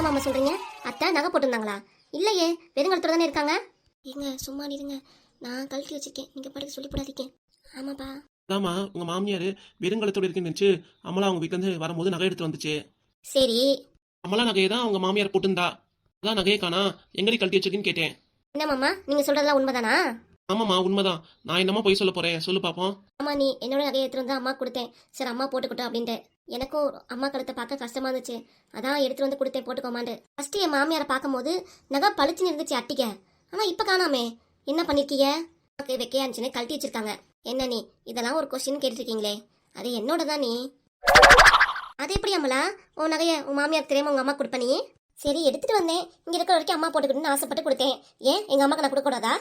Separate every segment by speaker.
Speaker 1: மாமா சொல்றீங்க? அத்தை நகை போட்டிருந்தாங்களா? இல்லையே, வெறுங்கலத்தோட தானே இருக்காங்க. ஏங்க சும்மா இருங்க, நான் கழட்டி வச்சிருக்கேன், நீங்க படுக்க சொல்லி போடாதீங்க. ஆமாப்பா.
Speaker 2: அதாம்மா உங்க மாமியார் வெறுங்கலத்தோட இருக்குன்னு நினைச்சு அம்மலா அவங்க வீட்டுல இருந்து வரும்போது நகை எடுத்து வந்துச்சு.
Speaker 1: சரி.
Speaker 2: அம்மலா நகையை தான் அவங்க மாமியார் போட்டுருந்தா. அதான் நகையை காணா, எங்கடி கழட்டி வச்சிருக்குன்னு கேட்டேன்.
Speaker 1: என்ன மாமா, நீங்க சொல்றதெல்லாம் உண்மைதானா?
Speaker 2: ஆமாம்மா உண்மைதான். நான் என்னமா போய் சொல்ல போறேன், சொல்லு பாப்போம்.
Speaker 1: அம்மா, நீ என்னோட நகையை எடுத்துட்டு வந்து அம்மா கொடுத்தேன். சரி அம்மா போட்டுக்கிட்டோம் அப்படின்ட்டு. எனக்கும் அம்மா கழுத்தை பார்க்க கஷ்டமா இருந்துச்சு, அதான் எடுத்துட்டு வந்து கொடுத்தேன் போட்டுக்கோமான்னு. ஃபர்ஸ்ட் என் மாமியாரை பார்க்கும்போது நகை பளிச்சுன்னு இருந்துச்சு அட்டிக்க. ஆனா இப்ப காணாமே. என்ன பண்ணிருக்கீங்க? வைக்கையா இருந்துச்சுன்னு கழட்டி வச்சிருக்காங்க. என்ன நீ இதெல்லாம் ஒரு கொஸ்டின் கேட்டுருக்கீங்களே, அது என்னோட தான். நீ அது எப்படி அம்மலா உன் நகைய உன் மாமியார் தெரியாம உங்க அம்மா கொடுப்ப? நீ சரி எடுத்துட்டு வந்தேன், இங்க இருக்கிற வரைக்கும் அம்மா போட்டுக்கணும்னு ஆசைப்பட்டு கொடுத்தேன். ஏன் எங்க அம்மாக்கு நான் கொடுக்கூடாதா?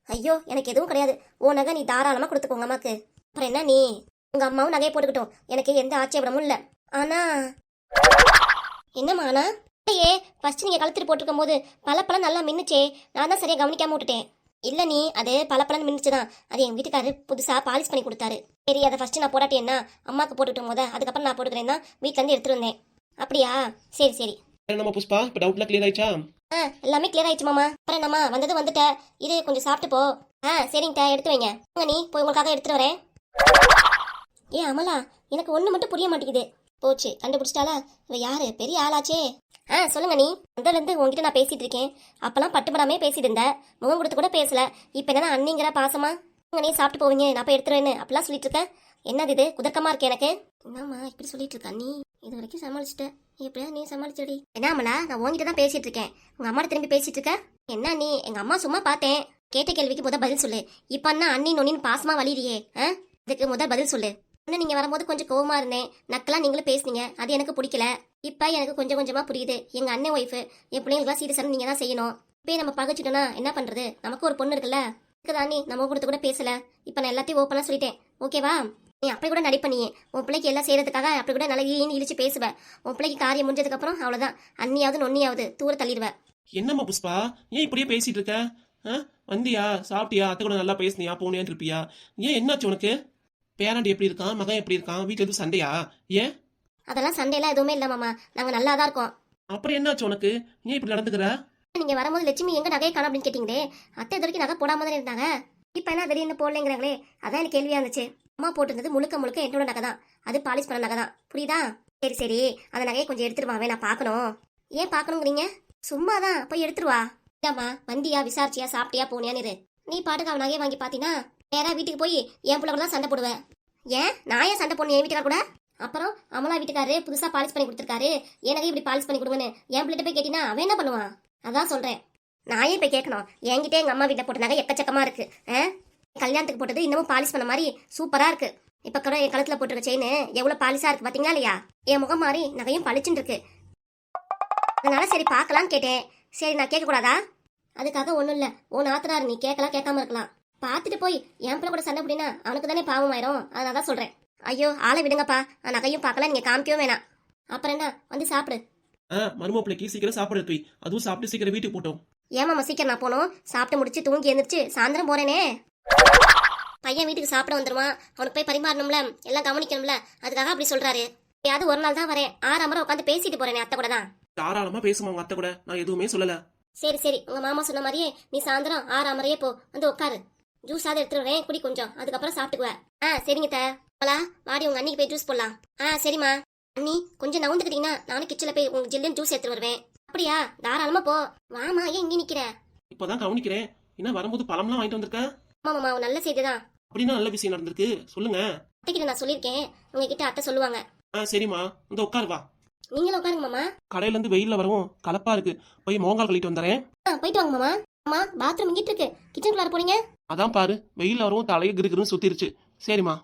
Speaker 1: ஐயோ எனக்கு எதுவும் கிடையாது, உன் நகை நீ தாராளமா கொடுத்துக்கோ உங்க அம்மாக்கு. அப்புறம் என்ன, நீ உங்க அம்மாவும் நகையை போட்டுக்கிட்டோம், எனக்கு எந்த ஆட்சேபனமும் இல்ல. ஆனா என்னம்மா ஆனா? இல்லையே, ஃபர்ஸ்ட் நீங்க கழுத்துட்டு போட்டிருக்கும் போது பழப்பழம் நல்லா மின்னுச்சே, நான் தான் சரியா கவனிக்காம விட்டுட்டேன். இல்ல நீ அது பழப்பழம் மின்னுச்சுதான், அது என் வீட்டுக்காரரு புதுசா பாலிஷ் பண்ணி கொடுத்தாரு. சரி அதை ஃபர்ஸ்ட் நான் போடாட்டேன்னா அம்மாக்கு போட்டுக்கிட்டோம் போத, அதுக்கப்புறம் நான் போட்டுக்கிறேன் தான் வீட்டுல இருந்து எடுத்துட்டு வந்தேன். அப்படியா? சரி சரி.
Speaker 2: நம்ம புஷ்பா இப்ப டவுட்லாம் கிளியர் ஆயிடுச்சா?
Speaker 1: எல்லாமே கிளியர் ஆயிடுச்சு மாமா. அப்புறம் என்னம்மா வந்தது வந்துட்ட, இது கொஞ்சம் சாப்பிட்டு போ. சரிங்க எடுத்து வைங்க. நீ போய் உங்களுக்காக எடுத்துட்டு வரேன். ஏன் அமலா, எனக்கு ஒண்ணு மட்டும் புரிய மாட்டேங்குது. போச்சு, கண்டுபிடிச்சிட்டாளா? இவ யாரு, பெரிய ஆளாச்சே. சொல்லுங்க. நீ வந்ததுல இருந்து உங்ககிட்ட நான் பேசிட்டு இருக்கேன், அப்பெல்லாம் பட்டுப்படாமே பேசிட்டு இருந்த, முகம் கொடுத்து கூட பேசல. இப்ப என்ன அண்ணிங்கிற பாசமா? நீ சாப்பிட்டு போவீங்க, நான் போய் எடுத்துருவேன்னு அப்படிலாம் சொல்லிட்டு இருக்க. என்னது இது குதர்க்கமா இருக்கு எனக்கு. என்னம்மா இப்படி சொல்லிட்டு இருக்கா? நீ இது வரைக்கும் சமாளிச்சுட்ட, எப்படியா நீ சமாளிச்சடி? என்ன அமலா, நான் உங்ககிட்ட தான் பேசிட்டு இருக்கேன், உங்க அம்மா திரும்பி பேசிட்டு இருக்க. என்ன நீ? எங்க அம்மா சும்மா பார்த்தேன், கேட்ட கேள்விக்கு முதல் பதில் சொல்லு. இப்ப என்ன அண்ணி நொன்னின்னு பாசமா வலிறியே? இதுக்கு முதல் பதில் சொல்லு. நீங்க வரும்போது கொஞ்சம் கோவமா இருந்தேன், நக்கெல்லாம் நீங்களும் பேசுனீங்க, அது எனக்கு பிடிக்கல. இப்ப எனக்கு கொஞ்சம் கொஞ்சமா புரியுது, எங்க அண்ணன் ஒய்ஃபு என் பிள்ளைங்களுக்குலாம் சீரியஸான நீங்க தான் செய்யணும். இப்பயே நம்ம பகைச்சிட்டோம்னா என்ன பண்றது? நமக்கு ஒரு பொண்ணு இருக்குல்ல. இருக்குதா? நீ நம்ம கொடுத்து கூட பேசல, இப்ப நான் எல்லாத்தையும் ஓப்பனா சொல்லிட்டேன், ஓகேவா? நீ அப்படி கூட நடிப்ப, நீ உன் பிள்ளைக்கு எல்லாம் செய்யறதுக்காக அப்படி கூட நல்லா இழிச்சு பேசுவ. உன் பிள்ளைக்கு காரியம் முடிஞ்சதுக்கு அப்புறம் அவ்வளவுதான், அண்ணியாவது நொன்னியாவது தூர தள்ளிடுவ.
Speaker 2: என்னம்மா புஷ்பா, ஏன் இப்படியே பேசிட்டு இருக்க? வந்தியா, சாப்பிட்டியா, அத்தை கூட நல்லா பேசுனியா, போனியான்னு இருப்பியா? ஏன் என்னாச்சு உனக்கு? பேரண்டி எப்படி இருக்கான், மகன் எப்படி இருக்கான், வீட்டுல எதுவும் சண்டையா? ஏன்?
Speaker 1: அதெல்லாம் சண்டையெல்லாம் எதுவுமே இல்ல மாமா, நாங்க நல்லா தான் இருக்கோம்.
Speaker 2: அப்புறம் என்னாச்சு உனக்கு? ஏன் இப்படி நடந்துக்கிற?
Speaker 1: நீங்க வரும்போது லட்சுமி எங்க நகையை காணோம் அப்படின்னு கேட்டீங்களே, அத்தை இது வரைக்கும் நகை போடாம தானே இருந்தாங்க, இப்ப என்ன திடீர்னு போடலைங்கிறாங்களே, அதான் எனக்கு கேள்வியா இருந்துச்சு. அம்மா போட்டிருந்தது முழுக்க முழுக்க என்னோட நகை தான், அது பாலிஷ் பண்ண நகை தான், புரியுதா? சரி சரி, அந்த நகையை கொஞ்சம் எடுத்துருவாவே, நான் பார்க்கணும். ஏன் பார்க்கணுங்கிறீங்க? சும்மாதான், போய் எடுத்துருவா. இதாம்மா, வந்தியா, விசாரிச்சியா, சாப்பிட்டியா, போனியான்னு நீ பாட்டுக்கு அவன் நகையை வாங்கி பாத்தீங்கன்னா நேரா வீட்டுக்கு போய் என் பிள்ளை கூட சண்டை போடுவேன். ஏன் நான் ஏன் சண்டை போடணும் என் வீட்டுக்கார கூட? அப்புறம் அமலா வீட்டுக்காரரு புதுசா பாலிஷ் பண்ணி கொடுத்துருக்காரு, எனக்கு இப்படி பாலிஷ் பண்ணி கொடுங்கன்னு என் பிள்ளைகிட்ட போய் கேட்டீங்கன்னா அவன் என்ன பண்ணுவான்? அதான் சொல்றேன், நான் ஏன் இப்ப கேட்கணும்? என்கிட்ட எங்க அம்மா வீட்டுல போட்ட நகை எக்கச்சக்கமா இருக்கு. கல்யாணத்துக்கு போட்டது இன்னமும் பாலிஷ் பண்ண மாதிரி சூப்பரா இருக்கு. இப்ப கூட என் கழுத்துல போட்டிருக்க செயின் எவ்வளவு பாலிஷா இருக்கு பாத்தீங்களா இல்லையா? என் முகம் மாதிரி நகையும் பளிச்சுன்னு இருக்கு. அதனால சரி பார்க்கலான்னு கேட்டேன். சரி நான் கேட்க கூடாதா? அதுக்காக ஒண்ணும் இல்ல, உன் ஆத்தனார் நீ கேட்கலாம் கேட்காம இருக்கலாம். பார்த்துட்டு போய் என் பிள்ளை கூட சண்டை அப்படின்னா அவனுக்கு தானே பாவம் ஆயிரும், அதனால தான் சொல்றேன். ஐயோ ஆளை விடுங்கப்பா, நகையும் பார்க்கலாம், நீங்க காமிக்கவும் வேணாம். அப்புறம் என்ன, வந்து சாப்பிடு.
Speaker 2: மரும பிள்ளைக்கு சீக்கிரம் சாப்பிட போய், அதுவும் சாப்பிட்டு சீக்கிரம் வீட்டுக்கு போட்டோம்.
Speaker 1: ஏமாமா சீக்கிரம் நான் போனோம், சாப்பிட்டு முடிச்சு தூங்கி எழுந்திரிச்சு சாயந்தரம் போறேனே. பையன் வீட்டுக்கு சாப்பிட வந்துருவான், அவனுக்கு போய் பரிமாறணும்ல, எல்லாம் கவனிக்கணும்ல, அதுக்காக அப்படி சொல்றாரு. யாவது ஒரு நாள் தான் வரேன், 6 முறை உட்காந்து பேசிட்டு போறேனே அத்தை கூட தான்.
Speaker 2: தாராளமா பேசுமா உங்க அத்தை கூட, நான் எதுவுமே சொல்லல.
Speaker 1: சரி சரி, உங்க மாமா சொன்ன மாதிரியே நீ சாயந்தரம் 6 முறையே போ, வந்து உட்காரு. ஜூஸாவது எடுத்துட்டு வரேன், குடி கொஞ்சம், அதுக்கப்புறம் சாப்பிட்டுக்குவேன். சரிங்க தா, வாடி உங்க அண்ணிக்கு போய் ஜூஸ் போடலாம். சரிம்மா. அண்ணி கொஞ்சம் நவுந்துக்கிட்டீங்கன்னா நானும் கிச்சன்ல போய் உங்க ஜில்லுன்னு ஜூஸ் எடுத்துட்டு வருவேன். அப்படியா? தாராளமா போ. வாமா, ஏன் இங்கே நிக்கிற?
Speaker 2: இப்பதான் கவனிக்கிறேன், என்ன வரும்போது பழம்லாம் வாங்கிட்டு வந்திருக்க?
Speaker 1: ஆமாமா, நல்ல செய்திதான்.
Speaker 2: அப்படின்னா நல்ல விஷயம் நடந்திருக்கு, சொல்லுங்க.
Speaker 1: அத்தைக்கிட்ட நான் சொல்லியிருக்கேன், உங்ககிட்ட அத்தை சொல்லுவாங்க.
Speaker 2: சரிம்மா, வந்து உட்காரு வா.
Speaker 1: நீங்களும் உட்காருங்க மாமா.
Speaker 2: கடையில இருந்து வெயில்ல வரவும் கலப்பா இருக்கு, போய் மோங்கால் கழிட்டு வந்துறேன்.
Speaker 1: போயிட்டு வாங்க மாமா. அம்மா பாத்ரூம் இங்கிட்டு இருக்கு, கிச்சனுக்குள்ளார போறீங்க?
Speaker 2: அதான் பாரு, வெயில்ல வரவும் தலையை கிருகிருன்னு சுத்திருச்சு. சரிம்மா.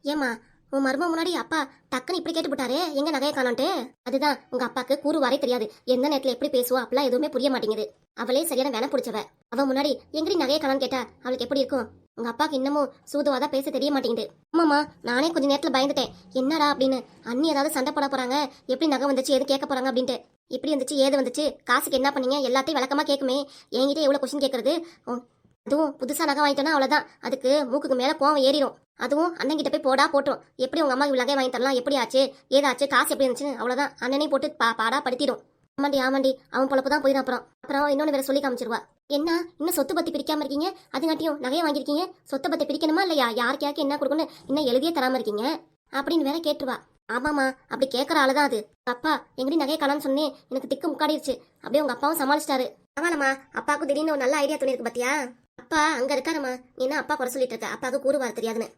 Speaker 1: ஏமா, உன் மருமக முன்னாடி அப்பா டக்குன்னு இப்படி கேட்டு போட்டாரே, எங்க நகையை காணோன்ட்டு. அதுதான் உங்க அப்பாக்கு கூறுவாரே தெரியாது, எந்த நேரத்துல எப்படி பேசுவா அப்படிலாம் எதுவுமே புரிய மாட்டேங்குது. அவளே சரியான வேலை பிடிச்சவ, அவ முன்னாடி எங்கடி நகையை காணோன்னு கேட்டா அவளுக்கு எப்படி இருக்கும்? உங்க அப்பாக்கு இன்னமும் சூதுவாதான் பேச தெரிய மாட்டேங்குது. ஆமாமா, நானே கொஞ்ச நேரத்துல பயந்துட்டேன், என்னடா அப்படின்னு. அண்ணி ஏதாவது சண்டை போட போறாங்க, எப்படி நகை வந்துச்சு எது கேட்க போறாங்க அப்படின்ட்டு. இப்படி வந்துச்சு ஏது வந்துச்சு, காசுக்கு என்ன பண்ணீங்க, எல்லாத்தையும் விளக்கமா கேட்குமே. என்கிட்ட எவ்வளவு கொஸ்டின் கேட்கறது. அதுவும் புதுசா நகை வாங்கிட்டோன்னா அவ்வளவுதான், அதுக்கு மூக்குக்கு மேல கோவம் ஏறிடும். அதுவும் அண்ணன் கிட்ட போய் போடா போட்டுரும். எப்படி உங்க அம்மாக்கு நகை வாங்கி தரலாம், எப்படி ஆச்சு ஏதாச்சு காசு எப்படி இருந்துச்சுன்னு அவ்வளவுதான் அண்ணனையும் போட்டு பாடா படுத்திடும். ஆமாண்டி அவன் பொழப்பு தான் போயிடும். அப்புறம் இன்னொன்னு வேற சொல்லி காமிச்சிருவா. என்ன இன்னும் சொத்து பத்தி பிரிக்காம இருக்கீங்க, அதுங்காட்டியும் நகையை வாங்கிருக்கீங்க, சொத்தை பத்தி பிரிக்கணுமா இல்லையா, யாருக்கு என்ன கொடுக்கணும் இன்னும் எழுதியே தராம இருக்கீங்க அப்படின்னு வேற கேட்டுருவா. ஆமாமா அப்படி கேட்கற ஆளுதான் அது. அப்பா எங்கடி நகையை காணான்னு சொன்னேன், எனக்கு திக்கு முக்காடிருச்சு. அப்படியே உங்க அப்பாவும் சமாளிச்சிட்டாரு. ஆமாலம்மா அப்பாவுக்கு திடீர்னு ஒரு நல்ல ஐடியா தோணிருக்கு பாத்தியா. அப்பா அங்க இருக்காருமா, நீ என்ன அப்பா குறை சொல்லிட்டு இருக்க, அப்பாவுக்கு கூறுவாரு தெரியாதுன்னு.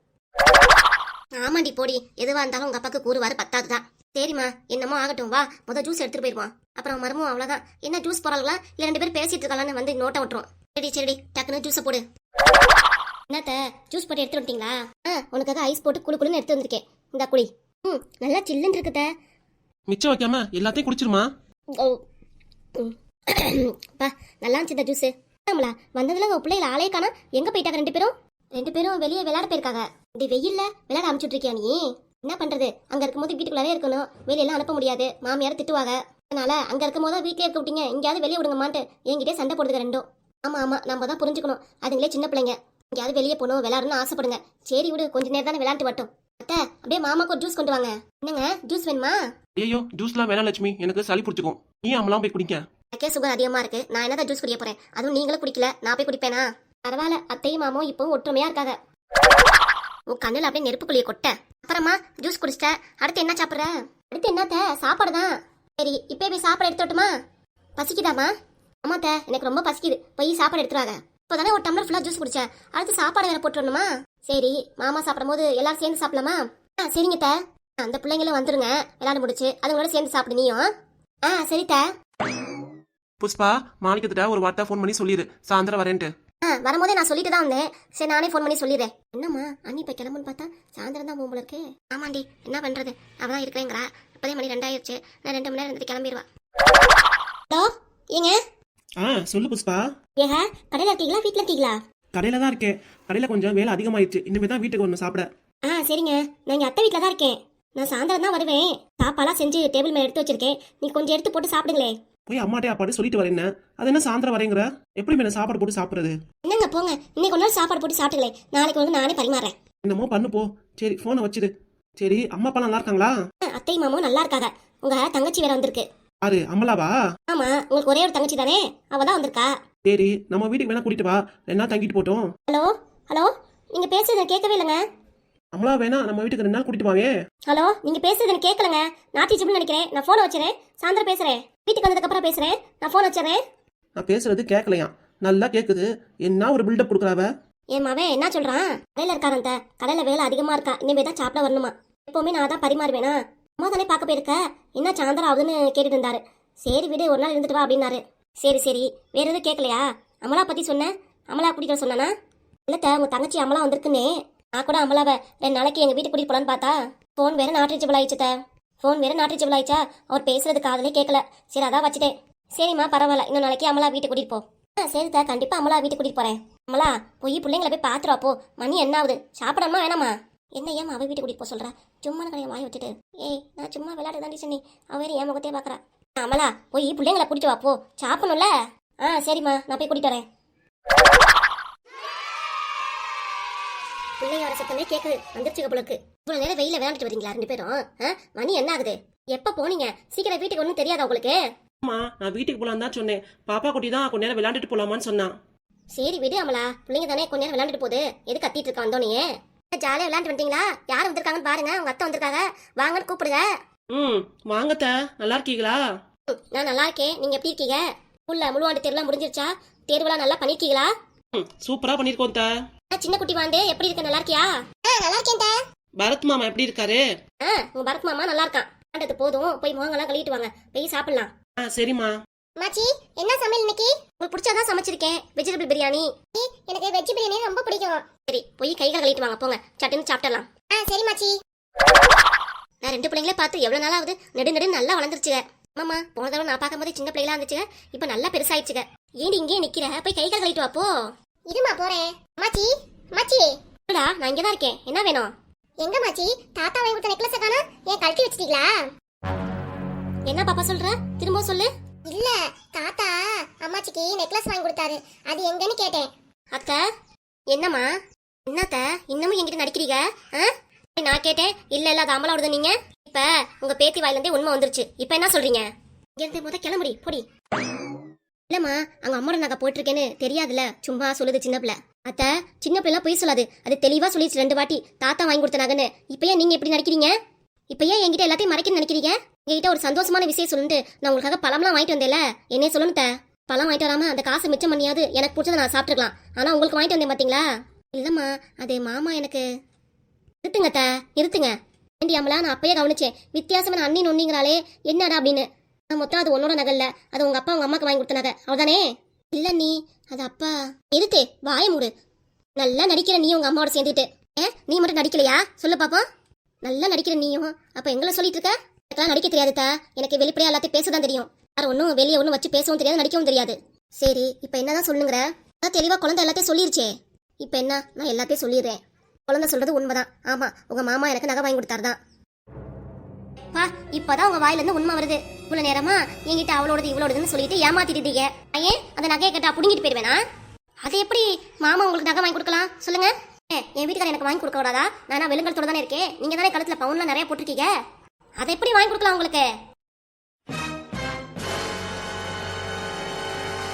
Speaker 1: ஆமாண்டி போடி, எதுவா இருந்தாலும் உங்க அப்பாவுக்கு கூறுவாரு பத்தாதுதான். சரிம்மா என்னமோ ஆகட்டும், வா முதல் ஜூஸ் எடுத்துட்டு போயிருவான். அப்புறம் மரமும் அவ்வளவுதான். என்ன ஜூஸ் போறாங்களா இல்ல 2 பேரும் பேசிட்டு இருக்காங்கன்னு வந்து நோட்டை விட்டுரும். சரி டக்குன்னு ஜூஸை போடு. என்னத்த ஜூஸ் போட்டு எடுத்து வந்துட்டீங்களா? உனக்காக ஐஸ் போட்டு குளுன்னு எடுத்து வந்திருக்கேன், இந்த குடி. நல்லா சில்லுன்னு இருக்குத.
Speaker 2: மிச்சம் வைக்காம எல்லாத்தையும் குடிச்சிருமா.
Speaker 1: பா நல்லா இருந்துச்சு இந்த ஜூஸ். வந்ததுல உங்க பிள்ளைகள் ஆளே காணா, எங்க போயிட்டாங்க 2 பேரும் வெளியே விளையாட போயிருக்காங்க. இந்த வெயில்ல விளையாட அனுப்பிச்சுட்டு இருக்கியா நீ? என்ன பண்றது, அங்க இருக்கும்போது வீட்டுக்குள்ளாரே இருக்கணும், வெளியெல்லாம் அனுப்ப முடியாது, மாமியார் திட்டுவாங்க. அதனால அங்க இருக்கும் போது வீட்லயே இருக்க விட்டீங்க, எங்கேயாவது வெளியே விடுங்கம்மான்ட்டு என்கிட்டே சண்டை போடுதுங்க ரெண்டும். ஆமா நம்ம தான் புரிஞ்சுக்கணும், அதுங்களே சின்ன பிள்ளைங்க, எங்கேயாவது வெளியே போகணும் விளையாடணும்னு ஆசைப்படுங்க. சரி விடு கொஞ்ச நேரம் தானே விளையாண்டு வரட்டும். அத்தை அப்படியே மாமாக்கு ஒரு ஜூஸ் கொண்டு வாங்க. என்னங்க ஜூஸ் வேணுமா?
Speaker 2: ஐயோ ஜூஸ்லாம் வேணாம் லட்சுமி, எனக்கு சளி பிடிச்சிக்கும், நீ அம்மலாம் போய் குடிக்க.
Speaker 1: எனக்கே சுகர் அதிகமா இருக்கு, நான் என்னதான் ஜூஸ் குடிக்க போறேன், அதுவும் நீங்களும் குடிக்கல, நான் போய் குடிப்பேனா? பரவாயில்ல அத்தையும் மாமாவும் இப்பவும் ஒற்றுமையா இருக்காங்க. உன் கண்ணுல அப்படியே நெருப்புக்குள்ளிய கொட்ட. அப்புறமா ஜூஸ் குடிச்சிட்ட, அடுத்து என்ன சாப்பிடுற? அடுத்து என்னத்த சாப்பாடு தான். சரி இப்பே போய் சாப்பாடு எடுத்து வரட்டுமா? பசிக்குதாமா? ஆமாத்த எனக்கு ரொம்ப பசிக்குது, போய் சாப்பாடு எடுத்துருவாங்க. இப்போதானே ஒரு டம்ளர் ஃபுல்லா ஜூஸ் குடிச்சேன், அடுத்து சாப்பாடு வேற போட்டு வரணுமா? சரி மாமா சாப்பிடும் போது எல்லாரும் சேர்ந்து சாப்பிடலாமா? சரிங்க த. அந்த பிள்ளைங்களும் வந்துருங்க விளையாட முடிச்சு, அதுங்களோட சேர்ந்து சாப்பிடு நீயும். சரித்த.
Speaker 2: புஷ்பா மாணிக்கத்திட்ட ஒரு வார்த்தை ஃபோன் பண்ணி சொல்லிடு சாயந்தரம் வரேன்ட்டு.
Speaker 1: வரும்போதே நான் சொல்லிட்டு தான் வந்தேன், சரி நானே ஃபோன் பண்ணி சொல்லிடுறேன். என்னம்மா அண்ணி இப்ப கிளம்புன்னு பார்த்தா சாயந்தரம் தான் போகும்போல இருக்கே. ஆமாண்டி என்ன பண்றது, அவதான் இருக்கிறேங்கிறா. இப்போதே மணி 2 ஆயிடுச்சு, நான் 2 மணி நேரம் இருந்துட்டு கிளம்பிடுவா. ஹலோ ஏங்க.
Speaker 2: சொல்லு புஷ்பா.
Speaker 1: ஏங்க கடையில இருக்கீங்களா வீட்டுல இருக்கீங்களா?
Speaker 2: கடையில தான் இருக்கேன், கடையில கொஞ்சம் வேலை அதிகமாயிடுச்சு, இனிமே தான் வீட்டுக்கு வரணும் சாப்பிட.
Speaker 1: சரிங்க நான் இங்க அத்தை வீட்டுல தான் இருக்கேன், நான் சாயந்தரம் தான் வருவேன். சாப்பாலாம் செஞ்சு டேபிள் மேல எடுத்து வச்சிருக்கேன், நீ கொஞ்சம் எடுத்து போட்டு சாப்பிடுங்களே.
Speaker 2: போய் அம்மாட்டே அப்பாட்டு சொல்லிட்டு வரேன், அது என்ன சாயந்தரம் வரேங்கிற, எப்படி மேல சாப்பாடு போட்டு சாப்பிடுறது?
Speaker 1: என்னங்க போங்க, இன்னைக்கு ஒரு நாள் சாப்பாடு போட்டு சாப்பிட்டுங்களே, நாளைக்கு வந்து நானே பரிமாறேன்.
Speaker 2: என்னமோ பண்ணு போ. சரி போனை வச்சிடு. சரி அம்மா அப்பா நல்லா இருக்காங்களா?
Speaker 1: அத்தை மாமாவும் நல்லா இருக்காங்க. உங்க தங்கச்சி வேற வந்திருக்கு.
Speaker 2: யாரு அம்மலாவா?
Speaker 1: ஆமா உங்களுக்கு ஒரே ஒரு தங்கச்சி தானே, அவ தான் வந்திருக்கா.
Speaker 2: சரி நம்ம வீட்டுக்கு வேணா கூட்டிட்டு வா, 2 நாள் தங்கிட்டு போட்டோம்.
Speaker 1: ஹலோ நீங்க பேசுறது கேட்கவே இல்லைங்க.
Speaker 2: அம்மலா வேணா நம்ம வீட்டுக்கு 2 நாள் கூட்டிட்டு வாங்க.
Speaker 1: ஹலோ நீங்க பேசுறது எனக்கு கேட்கலங்க, நாட்டிச்சுன்னு நினைக்கிறேன். நான் போன் வச்சுறேன், சாயந்தரம் பேசுறேன், வீட்டுக்கு வந்ததுக்கு அப்புறம் பேசுறேன், நான் போன் வச்சுறேன்.
Speaker 2: நான் பேசுறது கேட்கலையா? நல்லா கேக்குது, என்ன ஒரு பில்டப் கொடுக்குறாவ.
Speaker 1: என் மவன் என்ன சொல்றான், கடையில இருக்காரந்த, கடையில வேலை அதிகமா இருக்கா, இனிமே தான் சாப்பிட வரணுமா. எப்பவுமே நான் தான் பரிமாறுவேனா, அம்மா தானே பார்க்க போயிருக்க, என்ன சாயந்தரம் ஆகுதுன்னு கேட்டுட்டு இருந்தாரு. சரி விடு ஒரு நாள் இருந்துட்டு வா அப்படின்னாரு. சரி வேற எதுவும் கேட்கலையா? அமலா பத்தி சொன்னேன், அமலா கூட்டிட்டு சொன்னானா? இல்லத்த உங்க தங்கச்சி அமலா வந்திருக்குன்னே, நான் கூட அமலாவை 2 நாளைக்கு எங்க வீட்டுக்கு கூட்டிட்டு போலான்னு பார்த்தா ஃபோன் வேற நாட் ரீச்சபிள் ஆயிடுச்சா, அவர் பேசுறது காதலே கேட்கல. சரி அதான் வச்சுட்டேன். சரிம்மா பரவாயில்ல, இன்னும் நாளைக்கு அமலா வீட்டுக்கு கூட்டிட்டு போ. சரிதா கண்டிப்பா அமலா வீட்டுக்கு கூட்டிட்டு போறேன். அமலா போய் பிள்ளைங்களை போய் பாத்துருவா போ, மணி என்ன ஆகுது, சாப்பிடணுமா வேணாமா? என்ன ஏமா அவ வீட்டுக்கு கூட்டிட்டு போக சொல்ற, சும்மா கடையை வாங்கி வச்சுட்டு. நான் சும்மா விளையாட தாண்டி சொன்னி, அவ வேற என் முகத்தையே பாக்குறா. அமலா போய் பிள்ளைங்களை கூட்டிட்டு வா போ, சாப்பிடணும்ல. சரிம்மா நான் போய் கூட்டிட்டு வரேன். பிள்ளைங்க வர சத்தமே கேக்குது, வந்துருச்சுங்க போலக்கு. இவ்வளவு நேரம் வெயில விளையாண்டுட்டு வரீங்களா 2 பேரும்? மணி என்ன ஆகுது, எப்ப போனீங்க? சீக்கிரம் வீட்டுக்கு ஒன்றும் தெரியாதா உங்களுக்கு?
Speaker 2: அம்மா நான் வீட்டுக்கு போலாம் தான் சொன்னேன், பாப்பா குட்டி தான் கொஞ்ச நேரம் விளையாண்டுட்டு போலாமான்னு சொன்னான்.
Speaker 1: சரி விடு அமலா, பிள்ளைங்க தானே கொஞ்ச நேரம் விளையாண்டுட்டு போகுது, எது கத்திட்டு இருக்க வந்தோனே? ஜாலியா விளையாண்டு வந்துட்டீங்களா? யார் வந்திருக்காங்கன்னு பாருங்க, உங்க அத்தை வந்திருக்காங்க, வாங்கன்னு கூப்பிடுங்க.
Speaker 2: வாங்கத்த, நல்லா இருக்கீங்களா?
Speaker 1: நான் நல்லா இருக்கேன், நீங்க எப்படி இருக்கீங்க? உள்ள முழுவாண்டு தேர்வுலாம் முடிஞ்சிருச்சா? தேர்வுலாம் நல்லா பண்ணிருக்கீங்களா?
Speaker 2: சூப்பரா பண்ணிருக்கோம் த.
Speaker 1: சின்ன குட்டி வாண்டு எப்படி இருக்க, நல்லா இருக்கியா? நல்லா இருக்கேன்.
Speaker 2: பரத் மாமா எப்படி இருக்காரு?
Speaker 1: உங்க பரத் மாமா நல்லா இருக்கான். ஆண்டது போதும், போய் முகங்கெல்லாம் கழுவிட்டு வாங்க, போய் சாப்பிடலாம்.
Speaker 2: சரிம்மா.
Speaker 1: மாச்சி என்ன சமையல் இன்னைக்கு? உங்களுக்கு பிடிச்சதான் சமைச்சிருக்கேன், வெஜிடபிள் பிரியாணி. எனக்கு வெஜ் பிரியாணி ரொம்ப பிடிக்கும். சரி போய் கைகள் கழுவிட்டு வாங்க, போங்க சட்டுன்னு சாப்பிடலாம். சரி மாச்சி. நான் 2 பிள்ளைங்களே பார்த்து எவ்வளவு நாள் ஆகுது, நெடு நல்லா வளர்ந்துருச்சுங்க. மாமா போன தடவை நான் பார்க்கும்போது சின்ன பிள்ளைகளா இருந்துச்சுங்க, இப்ப நல்லா பெருசாயிடுச்சுங்க. ஏன் இங்கே நிக்கிற, போய் கைகள் கழுவிட்டு வா போ. இருமா போறேன். மாச்சி நான் இங்கதான் இருக்கேன், என்ன வேணும்? எங்க மாச்சி தாத்தா வாங்கி கொடுத்த நெக்லஸ் காணோம், ஏன் கழட்டி வச்சிட்டீங்களா? என்ன பாப்பா சொல்ற, திரும்ப சொல்லு. இல்ல தாத்தா அம்மாச்சிக்கு நெக்லஸ் வாங்கி கொடுத்தாரு, அது எங்கன்னு கேட்டேன். அத்தை என்னம்மா என்னத்த இன்னமும் என்கிட்ட நடிக்கிறீங்க? நான் கேட்டேன், இல்ல அது அமலாவோடது நீங்க. இப்ப உங்க பேத்தி வாயில இருந்தே உண்மை வந்துருச்சு. இப்ப என்ன சொல்றீங்க? இருந்து முத கிளம்புடி போடி. இல்லம்மா, அங்க அம்மாவோட நகை போயிட்டு இருக்கேன்னு தெரியாதுல, சும்மா சொல்லுது சின்ன பிள்ளை. அத்த, சின்ன பிள்ளை போய் சொல்லாது, அது தெளிவா சொல்லிடுச்சு 2 வாட்டி தாத்தா வாங்கி கொடுத்த நகைன்னு. இப்ப ஏன் நீங்க எப்படி நடிக்கிறீங்க? இப்ப ஏன் என்கிட்ட எல்லாத்தையும் மறைக்கணும்னு நினைக்கிறீங்க? என்கிட்ட ஒரு சந்தோஷமான விஷயம் சொல்லிட்டு நான் உங்களுக்காக பழம்லாம் வாங்கிட்டு வந்தேன்ல, என்ன சொல்லணும்? பழம் வாங்கிட்டு வராம அந்த காசை மிச்சம் பண்ணியாவது எனக்கு பிடிச்சதை நான் சாப்பிட்டுக்கலாம். ஆனா உங்களுக்கு வாங்கிட்டு வந்தேன் பாத்தீங்களா? இல்லம்மா, அது மாமா எனக்கு. நிறுத்துங்க நிறுத்துங்க. ஏண்டி அமலா, நான் அப்பயே கவனிச்சேன், வித்தியாசமான அண்ணி நொன்னிங்கிறாளே, என்னடா அப்படின்னு. நான் மொத்தம் அது உன்னோட நகை இல்ல, அது உங்க அப்பா உங்க அம்மாக்கு வாங்கி கொடுத்த நகை, அவதானே? இல்ல நீ, அது அப்பா. நிறுத்தே, வாய மூடு. நல்லா நடிக்கிற நீ உங்க அம்மாவோட சேர்ந்துட்டு. நீ மட்டும் நடிக்கலையா? சொல்லு பாப்போம். நல்லா நடிக்கிற நீயும் அப்ப எங்களை சொல்லிட்டு இருக்க? எனக்கெல்லாம் நடிக்க தெரியாதுதா, எனக்கு வெளிப்படையா எல்லாத்தையும் பேசதான் தெரியும். வேற ஒன்னும் வெளியே ஒன்னும் வச்சு பேசவும் தெரியாது, நடிக்கவும் தெரியாது. சரி, இப்ப என்னதான் சொல்லுங்கிற? அதான் தெளிவா குழந்தை எல்லாத்தையும் சொல்லிருச்சே. இப்ப என்ன, நான் எல்லாத்தையும் சொல்லிடுறேன். குழந்தை சொல்றது உண்மைதான். ஆமா, உங்க மாமா எனக்கு நகை வாங்கி கொடுத்தாருதான். பா, இப்பதான் உங்க வாயில இருந்து உண்மை வருது. இவ்வளவு நேரமா என்கிட்ட அவளோடது இவ்வளோடதுன்னு சொல்லிட்டு ஏமாத்திட்டீங்க. ஏன் அந்த நகையை கேட்டா புடுங்கிட்டு போயிருவேனா? அது எப்படி மாமா உங்களுக்கு நகை வாங்கி கொடுக்கலாம் சொல்லுங்க? என் வீட்டுக்காரர் எனக்கு வாங்கி கொடுக்க கூடாதா? நான் வெளுங்கலத்தோட தானே இருக்கேன். நீங்க தானே கழுத்துல பவுன்லாம் நிறைய போட்டிருக்கீங்க. அதை எப்படி வாங்கி கொடுக்கலாம் உங்களுக்கு?